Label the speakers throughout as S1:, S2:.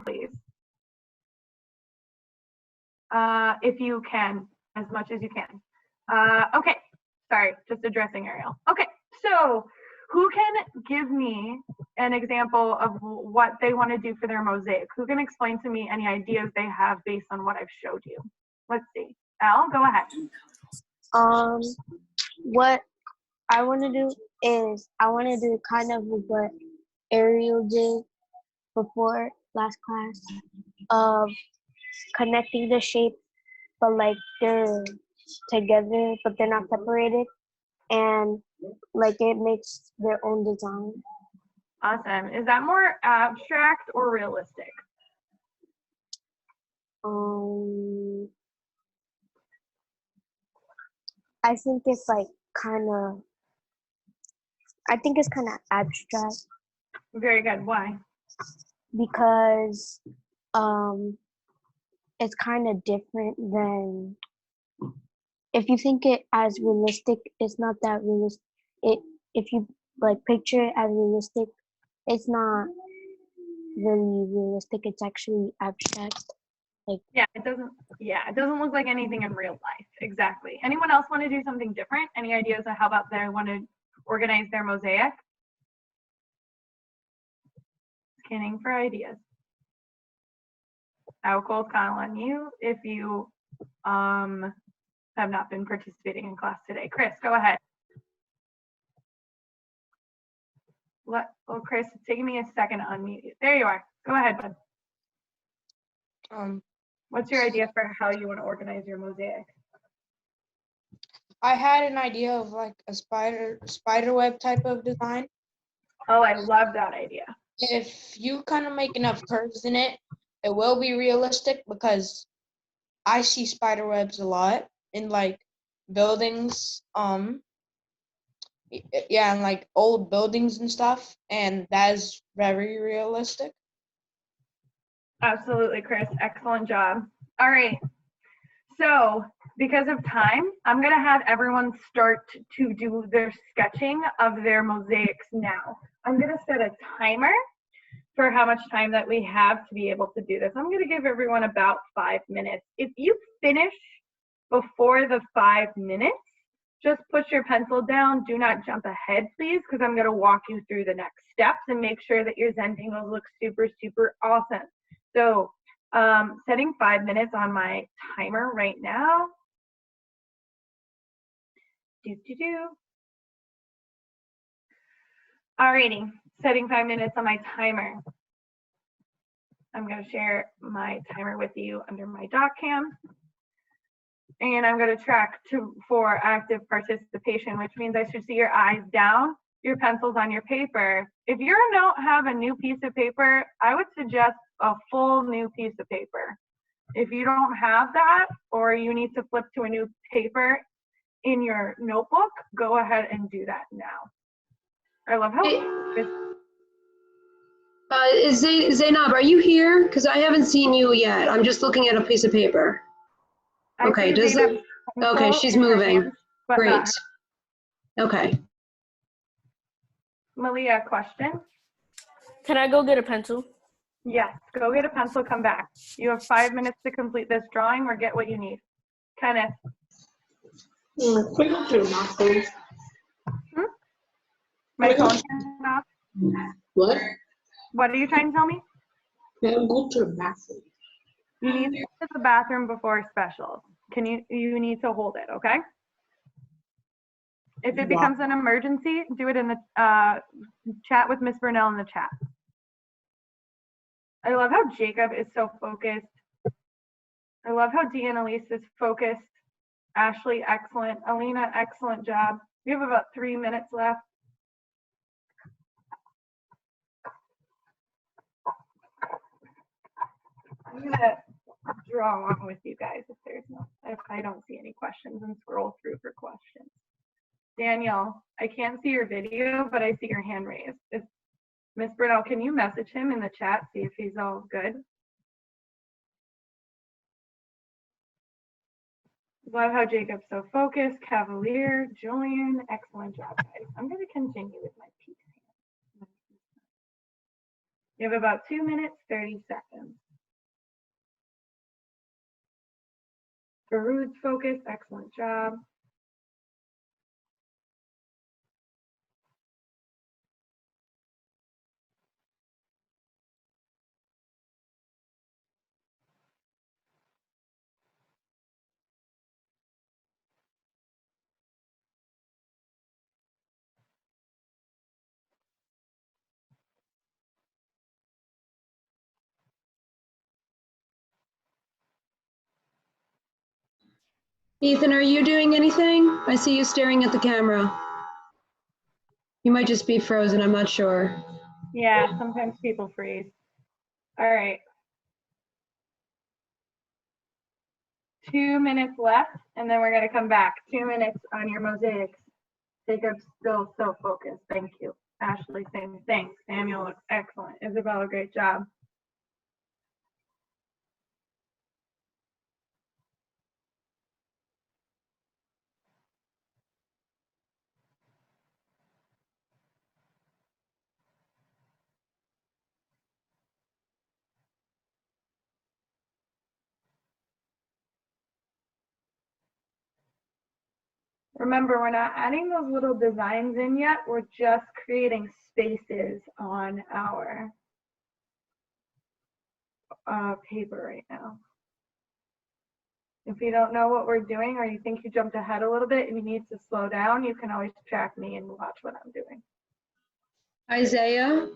S1: please. If you can, as much as you can. Okay, sorry, just addressing Ariel. Okay, so who can give me an example of what they want to do for their mosaic? Who can explain to me any ideas they have based on what I've showed you? Let's see. Elle, go ahead.
S2: What I want to do is I want to do kind of what Ariel did before last class of connecting the shape, but like they're together, but they're not separated, and like it makes their own design.
S1: Awesome. Is that more abstract or realistic?
S2: I think it's like I think it's kind of abstract.
S1: Very good. Why?
S2: Because it's kind of different than, if you think it as realistic, it's not that realistic. If you like picture it as realistic, it's not really realistic. It's actually abstract. Like,
S1: it doesn't look like anything in real life. Exactly. Anyone else want to do something different? Any ideas of how about they want to organize their mosaic? Scanning for ideas. I will call on you if you have not been participating in class today. Chris, go ahead. Chris, it's taking me a second to unmute you. There you are. Go ahead, bud. What's your idea for how you want to organize your mosaic?
S3: I had an idea of like a spider web type of design.
S1: Oh, I love that idea.
S3: If you kind of make enough curves in it, it will be realistic, because I see spider webs a lot in like buildings, and like old buildings and stuff, and that is very realistic.
S1: Absolutely, Chris. Excellent job. All right. So because of time, I'm going to have everyone start to do their sketching of their mosaics now. I'm going to set a timer for how much time that we have to be able to do this. I'm going to give everyone about 5 minutes. If you finish before the 5 minutes, just put your pencil down. Do not jump ahead, please, because I'm going to walk you through the next steps and make sure that your Zentangles look super, super awesome. So setting 5 minutes on my timer right now. Alrighty, setting 5 minutes on my timer. I'm going to share my timer with you under my doc cam. And I'm going to track for active participation, which means I should see your eyes down, your pencils on your paper. If you don't have a new piece of paper, I would suggest a full new piece of paper. If you don't have that, or you need to flip to a new paper in your notebook, go ahead and do that now. I love how
S4: Zainab, are you here? Because I haven't seen you yet. I'm just looking at a piece of paper. Okay, okay, she's moving. Great. Okay.
S1: Malia, question?
S5: Can I go get a pencil?
S1: Yes, go get a pencil, come back. You have 5 minutes to complete this drawing or get what you need. Kenneth.
S6: Quick go to the bathroom.
S1: My phone turned off.
S6: What?
S1: What are you trying to tell me?
S6: Go to the bathroom.
S1: You need to go to the bathroom before specials. You need to hold it, okay? If it becomes an emergency, do it in the chat with Miss Burnell in the chat. I love how Jacob is so focused. I love how Deannalise is focused. Ashley, excellent. Alina, excellent job. We have about 3 minutes left. I'm gonna draw along with you guys if I don't see any questions, and scroll through for questions. Daniel, I can't see your video, but I see your hand raised. Miss Burnell, can you message him in the chat, see if he's all good? Love how Jacob's so focused. Cavalier, Julian, excellent job, guys. I'm going to continue with my piece. You have about 2 minutes, 30 seconds. Faroud's focus, excellent job.
S4: Ethan, are you doing anything? I see you staring at the camera. You might just be frozen, I'm not sure.
S1: Yeah, sometimes people freeze. All right. 2 minutes left, and then we're gonna come back. 2 minutes on your mosaics. Jacob's still so focused. Thank you. Ashley, same thing. Samuel looks excellent. Isabella, great job. Remember, we're not adding those little designs in yet. We're just creating spaces on our paper right now. If you don't know what we're doing or you think you jumped ahead a little bit and you need to slow down, you can always track me and watch what I'm doing.
S4: Isaiah?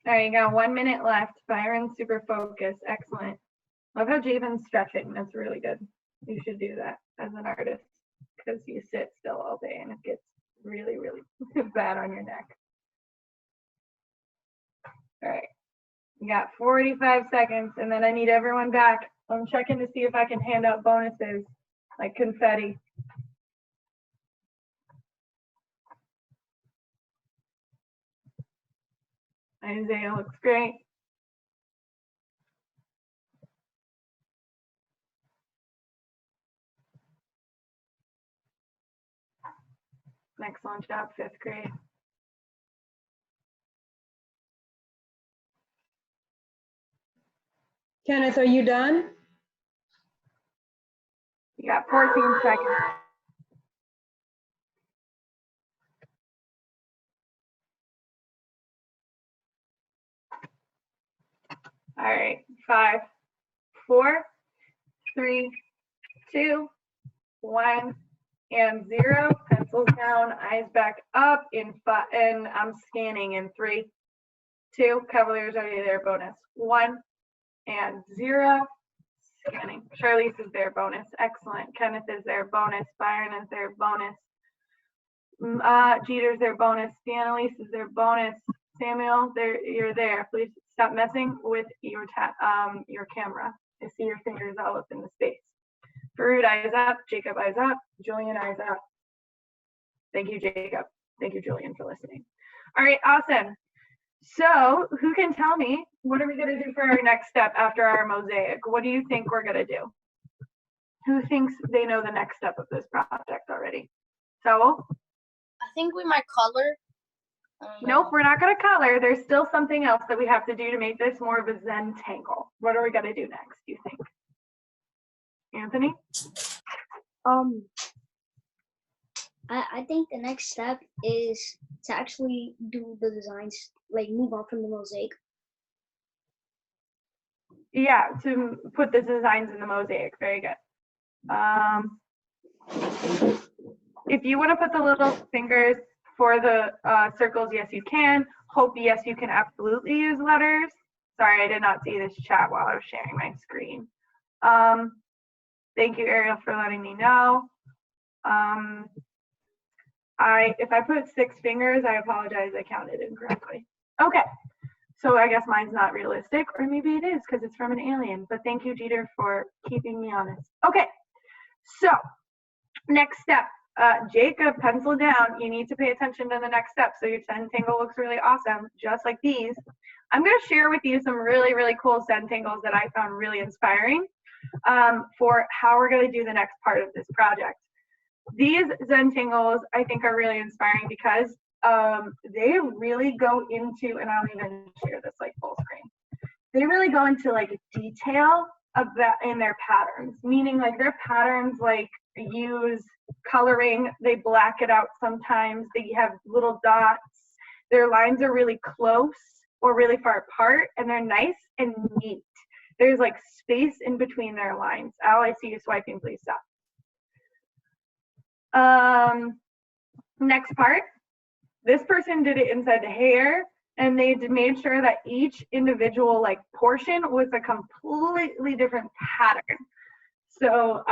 S1: All right, you got 1 minute left. Byron, super focused. Excellent. Love how Javen's stretching. That's really good. You should do that as an artist because you sit still all day and it gets really, really bad on your neck. All right. You got 45 seconds and then I need everyone back. I'm checking to see if I can hand out bonuses like confetti. Isaiah looks great. Excellent job, 5th grade.
S4: Kenneth, are you done?
S1: You got 14 seconds. All right, 5, 4, 3, 2, 1, and 0. Pencils down, eyes back up in 5, and I'm scanning in 3, 2. Cavaliers already there, bonus. 1 and 0. Scanning. Charlize is there, bonus. Excellent. Kenneth is there, bonus. Byron is there, bonus. Jeter's there, bonus. Annalise is there, bonus. Samuel, you're there. Please stop messing with your camera. I see your fingers all up in the space. Faroud, eyes up. Jacob, eyes up. Julian, eyes up. Thank you, Jacob. Thank you, Julian, for listening. All right, awesome. So who can tell me, what are we going to do for our next step after our mosaic? What do you think we're going to do? Who thinks they know the next step of this project already? So
S7: I think we might color.
S1: Nope, we're not going to color. There's still something else that we have to do to make this more of a Zentangle. What are we going to do next, do you think? Anthony?
S8: I think the next step is to actually do the designs, like move on from the mosaic.
S1: Yeah, to put the designs in the mosaic. Very good. If you want to put the little fingers for the circles, yes, you can. Hope, yes, you can absolutely use letters. Sorry, I did not see this chat while I was sharing my screen. Thank you, Ariel, for letting me know. If I put 6 fingers, I apologize, I counted incorrectly. Okay, so I guess mine's not realistic, or maybe it is because it's from an alien, but thank you, Jeter, for keeping me honest. Okay, so next step. Jacob, pencil down. You need to pay attention to the next step. So your Zentangle looks really awesome, just like these. I'm going to share with you some really, really cool Zentangles that I found really inspiring for how we're going to do the next part of this project. These Zentangles I think are really inspiring because they really go into, and I'll even share this like full screen. They really go into like detail of that in their patterns, meaning like their patterns like use coloring, they black it out sometimes, they have little dots, their lines are really close or really far apart, and they're nice and neat. There's like space in between their lines. Al, I see you swiping, please stop. Next part, this person did it inside the hair, and they made sure that each individual like portion was a completely different pattern. So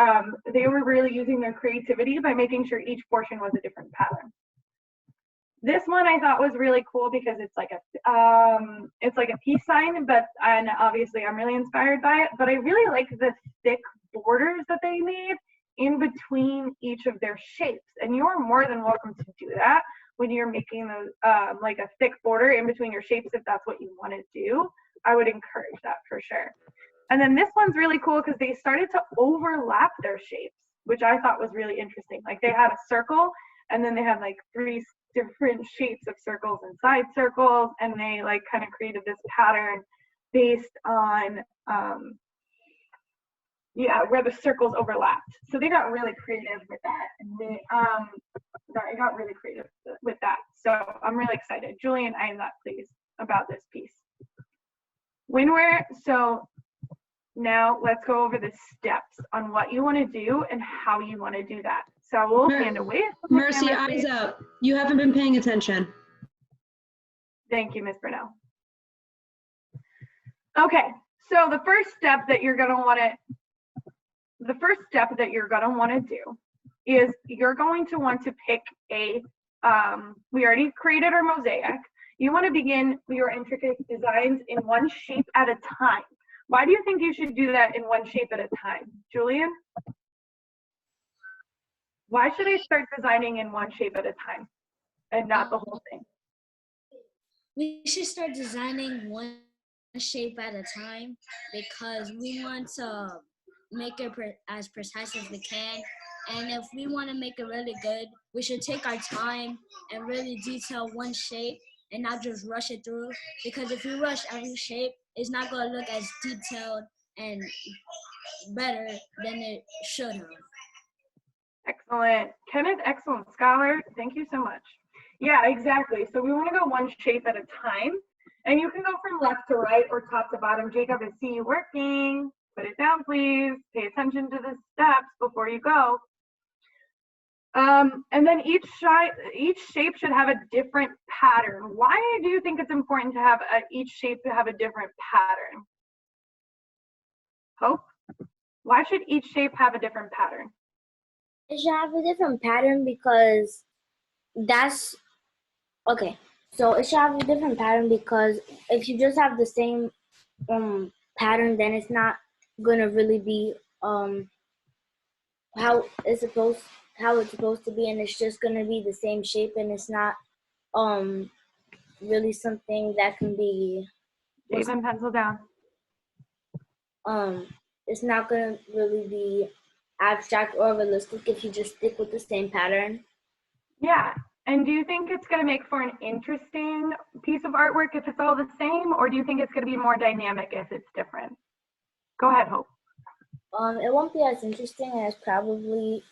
S1: they were really using their creativity by making sure each portion was a different pattern. This one I thought was really cool because it's like a peace sign, and obviously I'm really inspired by it, but I really like the thick borders that they made in between each of their shapes. And you're more than welcome to do that when you're making those like a thick border in between your shapes if that's what you want to do. I would encourage that for sure. And then this one's really cool because they started to overlap their shapes, which I thought was really interesting. Like they had a circle, and then they had like 3 different shapes of circles and side circles, and they like kind of created this pattern based on where the circles overlapped. So they got really creative with that. And they got really creative with that. So I'm really excited. Julian, I am not pleased about this piece. So now let's go over the steps on what you want to do and how you want to do that. So we'll hand away.
S4: Mercy, eyes up. You haven't been paying attention.
S1: Thank you, Ms. Brunel. Okay, so the first step that you're going to want to do is you're going to want to pick a, we already created our mosaic. You want to begin your intricate designs in one shape at a time. Why do you think you should do that in one shape at a time? Julian? Why should I start designing in one shape at a time and not the whole thing?
S8: We should start designing one shape at a time because we want to make it as precise as we can. And if we want to make it really good, we should take our time and really detail one shape and not just rush it through. Because if we rush every shape, it's not going to look as detailed and better than it should have.
S1: Excellent. Kenneth, excellent scholar. Thank you so much. Yeah, exactly. So we want to go one shape at a time. And you can go from left to right or top to bottom. Jacob, I see you working. Put it down, please. Pay attention to the steps before you go. And then each shape should have a different pattern. Why do you think it's important to have each shape to have a different pattern? Hope? Why should each shape have a different pattern?
S2: It should have a different pattern because that's okay. So it should have a different pattern because if you just have the same pattern, then it's not gonna really be how it's supposed to be, and it's just gonna be the same shape, and it's not really something that can be.
S1: Even pencil down.
S2: It's not gonna really be abstract or realistic if you just stick with the same pattern.
S1: Yeah. And do you think it's going to make for an interesting piece of artwork if it's all the same, or do you think it's going to be more dynamic if it's different? Go ahead, Hope.
S2: It won't be as interesting as probably.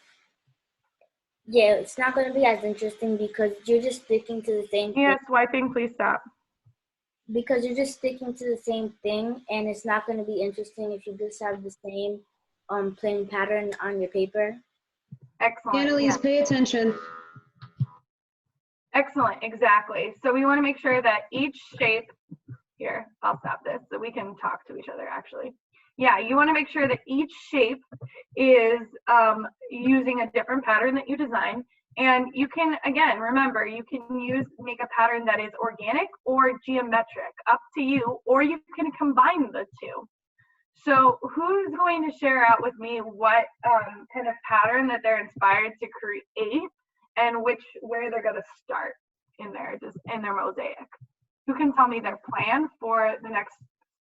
S2: Yeah, it's not going to be as interesting because you're just sticking to the same.
S1: Yeah, swiping, please stop.
S2: Because you're just sticking to the same thing, and it's not going to be interesting if you just have the same plain pattern on your paper.
S1: Excellent.
S4: Annalise, pay attention.
S1: Excellent, exactly. So we want to make sure that each shape, here, I'll stop this so we can talk to each other actually. Yeah, you want to make sure that each shape is using a different pattern that you design. And you can, again, remember, you can make a pattern that is organic or geometric, up to you, or you can combine the two. So who's going to share out with me what kind of pattern that they're inspired to create and where they're going to start in their mosaic? Who can tell me their plan for the next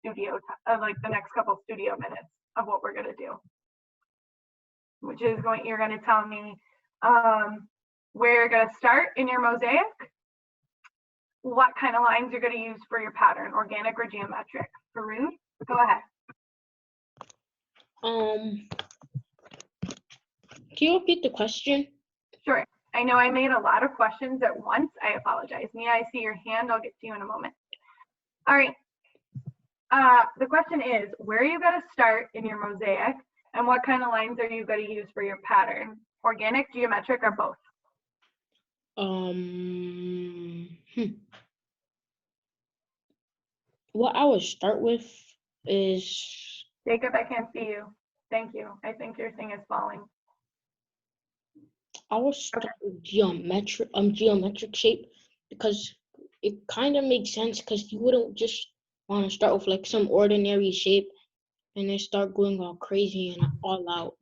S1: the next couple studio minutes of what we're going to do? Which is you're going to tell me where you're going to start in your mosaic, what kind of lines you're going to use for your pattern, organic or geometric. Farood, go ahead.
S6: Can you repeat the question?
S1: Sure. I know I made a lot of questions at once. I apologize. Mia, I see your hand. I'll get to you in a moment. All right. The question is, where are you going to start in your mosaic, and what kind of lines are you going to use for your pattern? Organic, geometric, or both?
S6: What I would start with is,
S1: Jacob, I can't see you. Thank you. I think your thing is falling.
S6: I would start with geometric shape, because it kind of makes sense, because you wouldn't just want to start with like some ordinary shape and then start going all crazy and all out.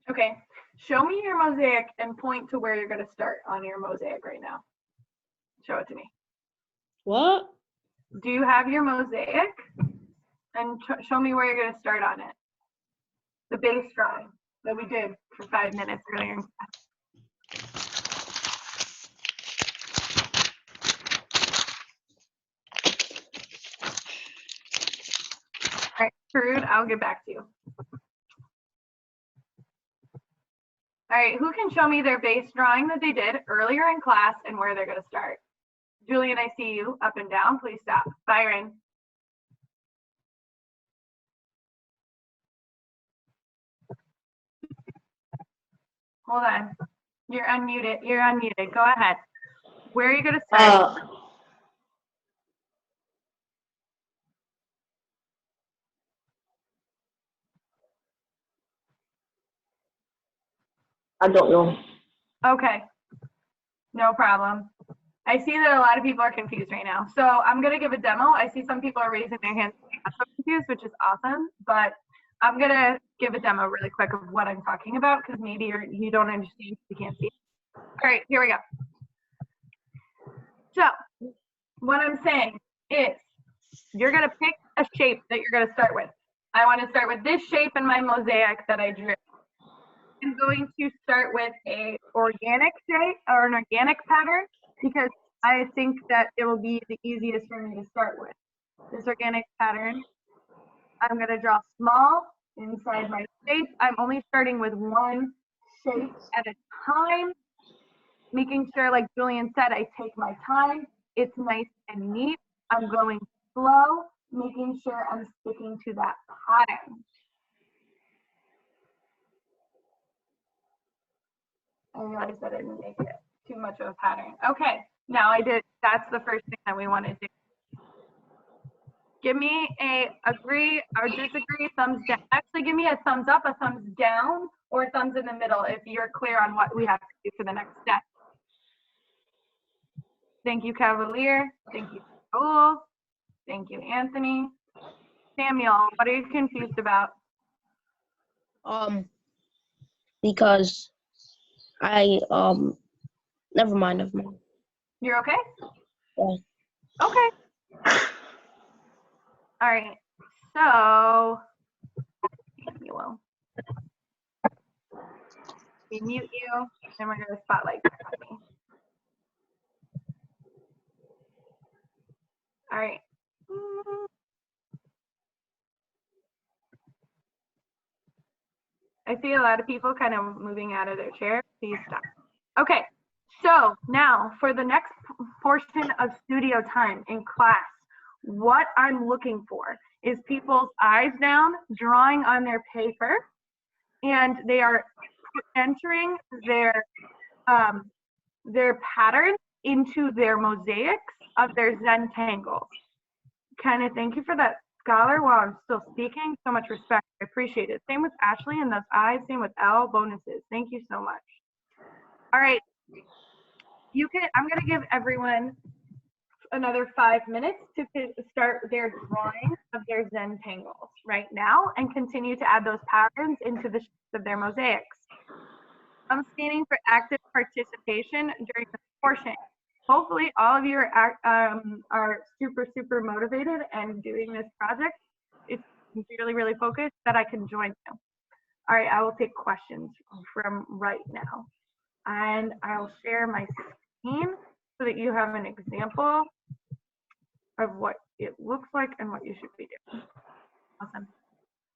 S1: Okay. Show me your mosaic and point to where you're going to start on your mosaic right now. Show it to me.
S6: What?
S1: Do you have your mosaic? And show me where you're going to start on it. The base drawing that we did for 5 minutes earlier in class. All right, Farood, I'll get back to you. All right, who can show me their base drawing that they did earlier in class and where they're going to start? Julian, I see you up and down. Please stop. Byron. Hold on. You're unmuted. You're unmuted. Go ahead. Where are you going to start?
S6: I don't know.
S1: Okay. No problem. I see that a lot of people are confused right now. So I'm going to give a demo. I see some people are raising their hands. I'm so confused, which is awesome. But I'm going to give a demo really quick of what I'm talking about, because maybe you don't understand, you can't see it. All right, here we go. So what I'm saying is you're going to pick a shape that you're going to start with. I want to start with this shape in my mosaic that I drew. I'm going to start with a organic shape or an organic pattern, because I think that it will be the easiest for me to start with. This organic pattern, I'm going to draw small inside my shape. I'm only starting with one shape at a time, making sure, like Julian said, I take my time. It's nice and neat. I'm going slow, making sure I'm sticking to that pattern. I realized that I didn't make it too much of a pattern. Okay, now I did. That's the first thing that we want to do. Give me a agree or disagree, thumbs down. Actually, give me a thumbs up, a thumbs down, or a thumbs in the middle if you're clear on what we have to do for the next step. Thank you, Cavalier. Thank you, Raul. Thank you, Anthony. Samuel, what are you confused about?
S6: Because I never mind.
S1: You're okay?
S6: Yeah.
S1: Okay. All right. So, you will. We mute you, and we're going to spotlight me. All right. I see a lot of people kind of moving out of their chair. Please stop. Okay. So now for the next portion of studio time in class, what I'm looking for is people's eyes down, drawing on their paper, and they are entering their patterns into their mosaics of their Zentangles. Kenneth, thank you for that scholar while I'm still speaking. So much respect. I appreciate it. Same with Ashley and those eyes. Same with L. Bonuses. Thank you so much. All right. I'm going to give everyone another 5 minutes to start their drawing of their Zentangles right now and continue to add those patterns into the shapes of their mosaics. I'm scanning for active participation during this portion. Hopefully all of you are super motivated and doing this project. It's really focused that I can join you. All right, I will take questions from right now. and I'll share my screen so that you have an example of what it looks like and what you should be doing. Awesome.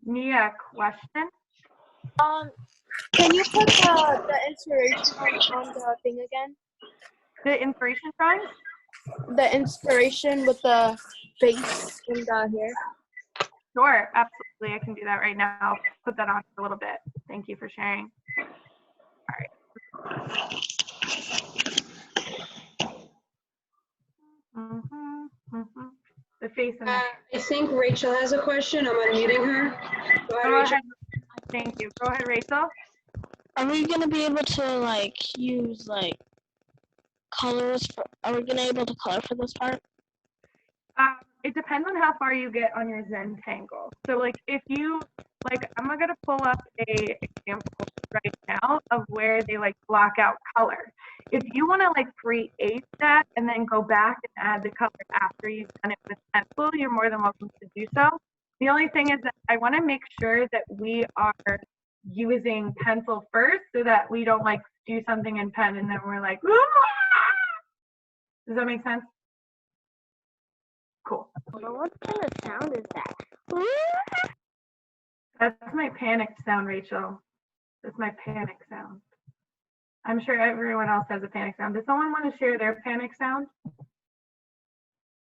S1: Nia, question?
S7: Can you put the inspiration on the thing again?
S1: The inspiration drawings?
S7: The inspiration with the face and the hair.
S1: Sure, absolutely. I can do that right now. I'll put that on for a little bit. Thank you for sharing. All right. The face and the
S4: I think Rachel has a question. I'm unmuting her. Go ahead,
S1: Go
S4: Rachel.
S1: ahead. Thank you. Go ahead, Rachel.
S9: Are we gonna be able to like use like colors for? Are we gonna be able to color for this part?
S1: It depends on how far you get on your Zentangle. So like if you, like I'm gonna pull up a example right now of where they like block out color. If you wanna like create that and then go back and add the color after you've done it with pencil, you're more than welcome to do so. The only thing is that I wanna make sure that we are using pencil first so that we don't like do something in pen and then we're like, "Ah!" Does that make sense? Cool.
S2: But what kind of sound is that?
S1: That's my panicked sound, Rachel. That's my panic sound. I'm sure everyone else has a panic sound. Does someone want to share their panic sound?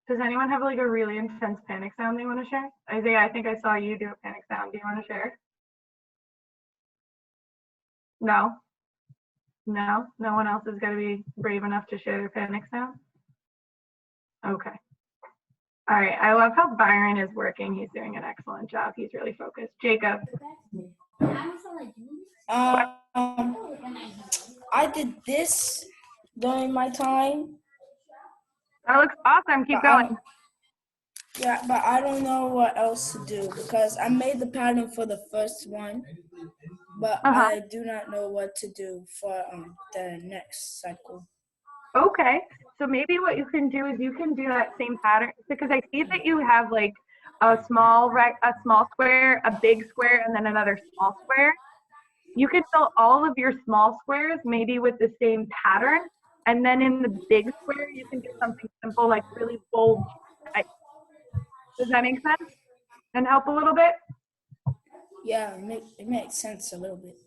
S1: Does anyone have like a really intense panic sound they want to share? Isaiah, I think I saw you do a panic sound. Do you want to share? No? No? No one else is going to be brave enough to share their panic sound? Okay. All right. I love how Byron is working. He's doing an excellent job. He's really focused. Jacob.
S10: I did this during my time.
S1: That looks awesome. Keep going.
S10: Yeah, but I don't know what else to do because I made the pattern for the first one, but I do not know what to do for the next cycle.
S1: Okay, so maybe what you can do is you can do that same pattern because I see that you have like a small square, a big square, and then another small square. You can fill all of your small squares maybe with the same pattern, and then in the big square you can do something simple like really bold. Does that make sense? And help a little bit?
S10: Yeah, it makes sense a little bit.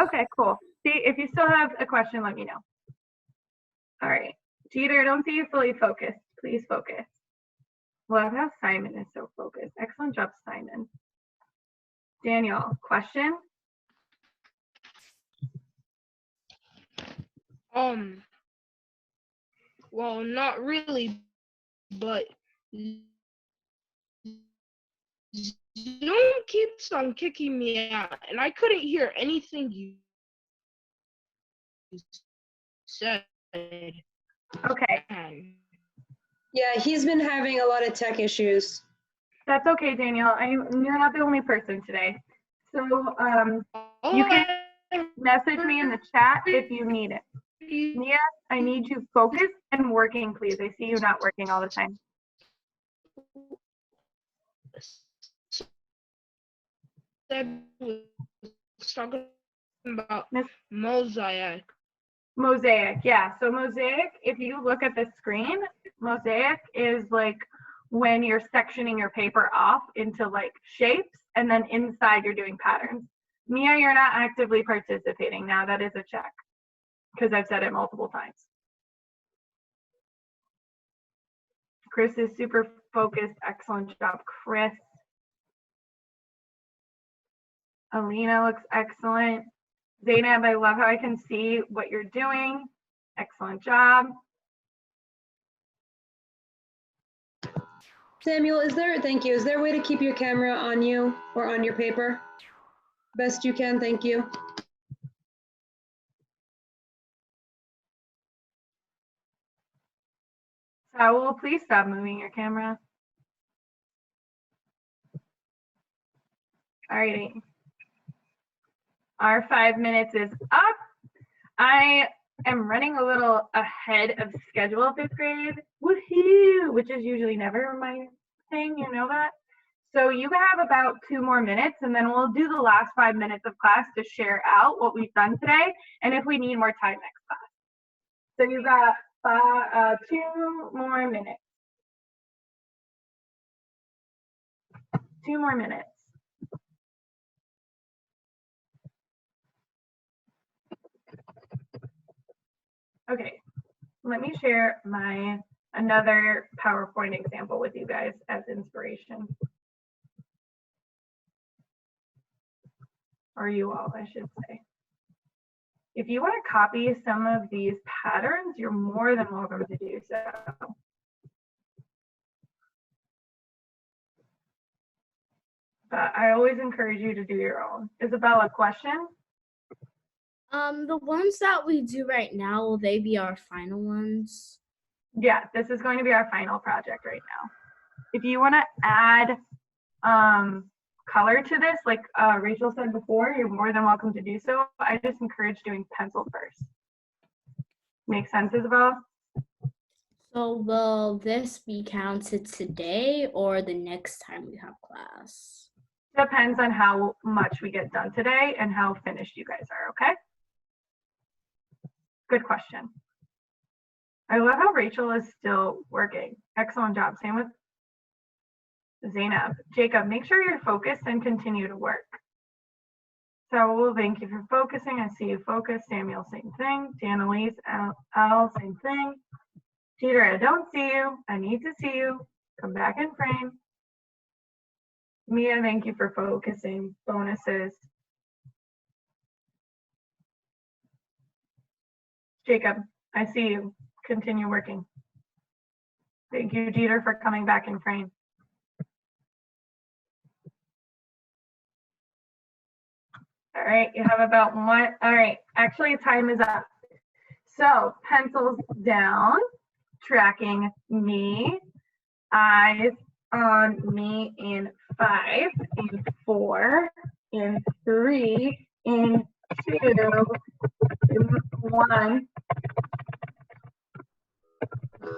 S1: Okay, cool. See, if you still have a question, let me know. All right. Jeter, I don't see you fully focused. Please focus. Love how Simon is so focused. Excellent job, Simon. Daniel, question?
S6: Well, not really, but Zoom keeps on kicking me out, and I couldn't hear anything you said.
S1: Okay.
S4: Yeah, he's been having a lot of tech issues.
S1: That's okay, Daniel. You're not the only person today. So you can message me in the chat if you need it. Nia, I need you focused and working, please. I see you not working all the time.
S6: Talking about mosaic.
S1: Mosaic, yeah. So mosaic, if you look at the screen, mosaic is like when you're sectioning your paper off into like shapes and then inside you're doing patterns. Mia, you're not actively participating now. That is a check because I've said it multiple times. Chris is super focused. Excellent job, Chris. Alina looks excellent. Zainab, I love how I can see what you're doing. Excellent job.
S4: Samuel, thank you. Is there a way to keep your camera on you or on your paper? Best you can, thank you.
S1: Saul, please stop moving your camera. All righty. Our 5 minutes is up. I am running a little ahead of schedule, 5th grade. Woohoo! Which is usually never my thing, you know that? So you have about 2 more minutes, and then we'll do the last 5 minutes of class to share out what we've done today, and if we need more time next class. So you've got 2 more minutes. 2 more minutes. Okay, let me share another PowerPoint example with you guys as inspiration. Or you all, I should say. If you want to copy some of these patterns, you're more than welcome to do so. But I always encourage you to do your own. Isabella, question?
S7: The ones that we do right now, will they be our final ones?
S1: Yeah, this is going to be our final project right now. If you want to add color to this, like Rachel said before, you're more than welcome to do so. I just encourage doing pencil first. Make sense, Isabel?
S7: So will this be counted today or the next time we have class?
S1: Depends on how much we get done today and how finished you guys are, okay? Good question. I love how Rachel is still working. Excellent job. Same with Zainab. Jacob, make sure you're focused and continue to work. So thank you for focusing. I see you focus. Samuel, same thing. Danelise, Al, same thing. Peter, I don't see you. I need to see you. Come back in frame. Mia, thank you for focusing. Bonuses. Jacob, I see you. Continue working. Thank you, Jeter, for coming back in frame. All right, you have about 1. All right, actually time is up. So pencils down, tracking me, eyes on me in 5, in 4, in 3, in 2, in 1.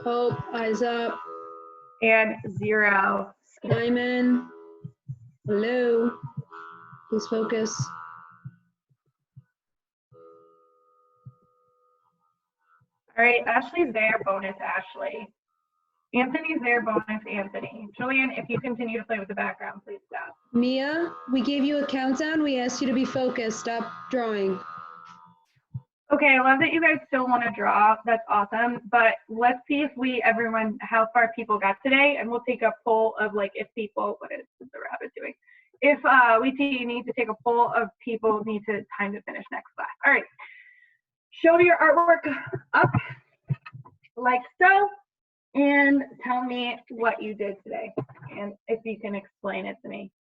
S4: Hope, eyes up.
S1: And 0.
S4: Simon, hello. Please focus.
S1: All right, Ashley's there, bonus Ashley. Anthony's there, bonus Anthony. Julian, if you continue to play with the background, please stop.
S4: Mia, we gave you a countdown. We asked you to be focused. Stop drawing.
S1: Okay, I love that you guys still want to draw. That's awesome. But let's see if how far people got today, and we'll take a poll of like if people, what is the rabbit doing? If we need to take a poll of people need to time to finish next class. All right, show your artwork up like so, and tell me what you did today, and if you can explain it to me.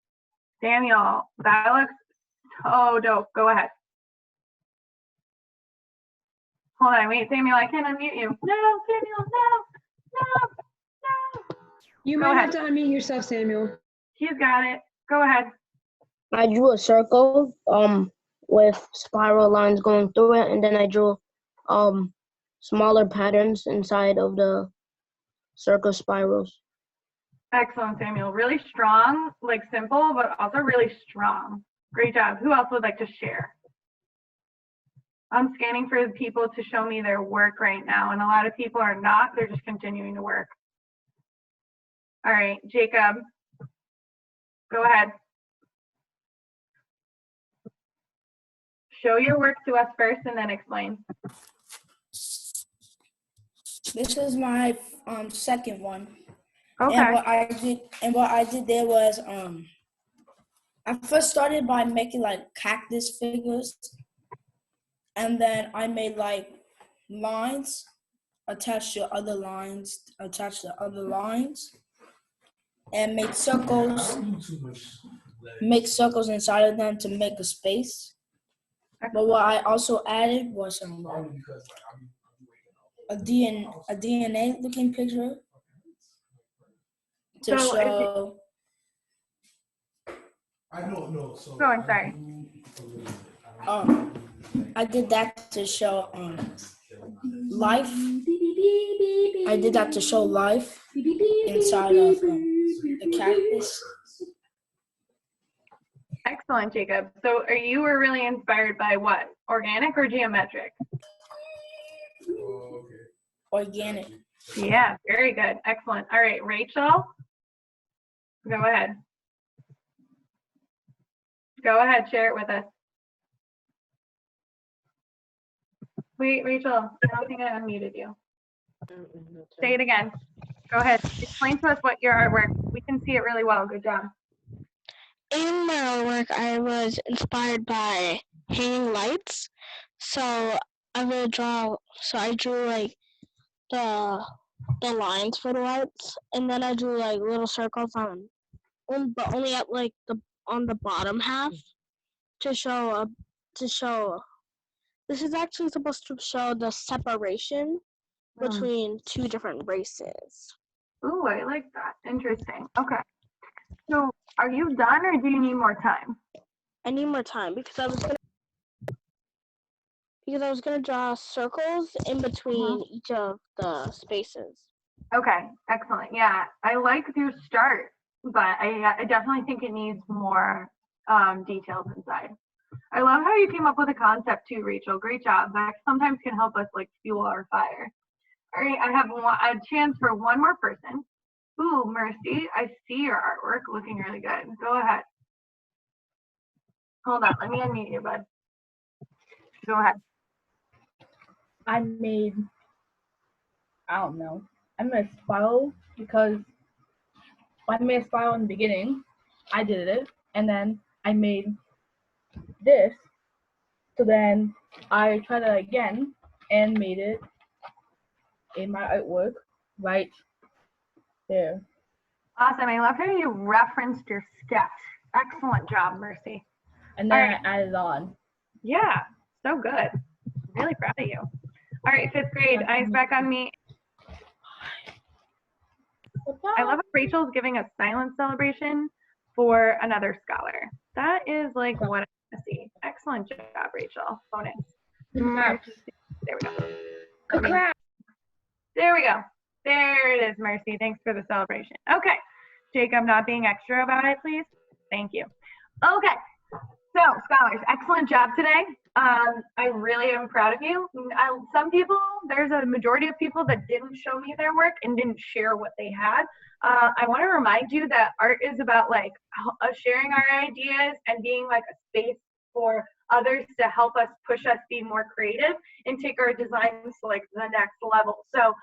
S1: Samuel, that looks so dope. Go ahead. Hold on, wait, Samuel, I can't unmute you. No, Samuel, no.
S4: You might have to unmute yourself, Samuel.
S1: He's got it. Go ahead.
S6: I drew a circle with spiral lines going through it, and then I drew smaller patterns inside of the circle spirals.
S1: Excellent, Samuel. Really strong, like simple, but also really strong. Great job. Who else would like to share? I'm scanning for people to show me their work right now, and a lot of people are not. They're just continuing to work. All right, Jacob, go ahead. Show your work to us first and then explain.
S10: This is my second one.
S1: Okay.
S10: And what I did there was I first started by making like cactus figures. And then I made like lines attached to other lines, and make circles inside of them to make a space. But what I also added was a DNA looking picture to show.
S1: I don't know. So going, sorry.
S10: I did that to show life. I did that to show life inside of the cactus.
S1: Excellent, Jacob. So you were really inspired by what? Organic or geometric?
S10: Organic.
S1: Yeah, very good. Excellent. All right, Rachel, go ahead. Go ahead, share it with us. Wait, Rachel, I don't think I unmuted you. Say it again. Go ahead. Explain to us what your artwork. We can see it really well. Good job.
S9: In my artwork, I was inspired by hanging lights. So I drew like the lines for the lights, and then I drew like little circles but only at like on the bottom half to show. This is actually supposed to show the separation between two different races.
S1: Ooh, I like that. Interesting. Okay. So are you done or do you need more time?
S9: I need more time because I was gonna draw circles in between each of the spaces.
S1: Okay, excellent. Yeah, I like your start, but I definitely think it needs more details inside. I love how you came up with a concept too, Rachel. Great job. That sometimes can help us like fuel our fire. All right, I have a chance for one more person. Ooh, Mercy, I see your artwork looking really good. Go ahead. Hold on, let me unmute you, bud. Go ahead.
S11: I made a spiral because I made a spiral in the beginning. I did it, and then I made this. So then I tried it again and made it in my artwork right there.
S1: Awesome. I love how you referenced your sketch. Excellent job, Mercy.
S11: And then I added on.
S1: Yeah, so good. Really proud of you. All right, 5th grade, eyes back on me. I love how Rachel's giving a silent celebration for another scholar. That is like what I want to see. Excellent job, Rachel. Bonus. There we go. There we go. There it is, Mercy. Thanks for the celebration. Okay. Jacob, not being extra about it, please. Thank you. Okay. So, scholars, excellent job today. I really am proud of you. Some people, there's a majority of people that didn't show me their work and didn't share what they had. I want to remind you that art is about like sharing our ideas and being like a space for others to help us push us be more creative and take our designs to like the next level. So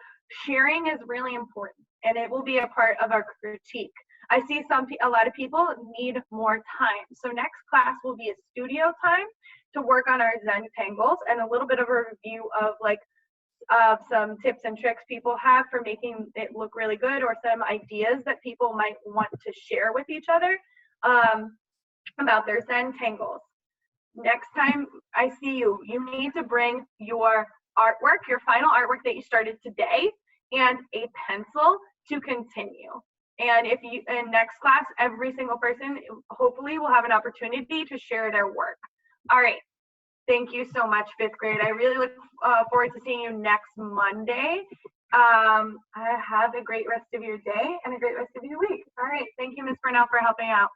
S1: sharing is really important, and it will be a part of our critique. I see a lot of people need more time. So next class will be a studio time to work on our Zentangles and a little bit of a review of like some tips and tricks people have for making it look really good, or some ideas that people might want to share with each other about their Zentangles. Next time I see you, you need to bring your artwork, your final artwork that you started today, and a pencil to continue. And if you, in next class, every single person hopefully will have an opportunity to share their work. All right. Thank you so much, 5th grade. I really look forward to seeing you next Monday. Have a great rest of your day and a great rest of your week. All right. Thank you, Ms. Burnell, for helping out.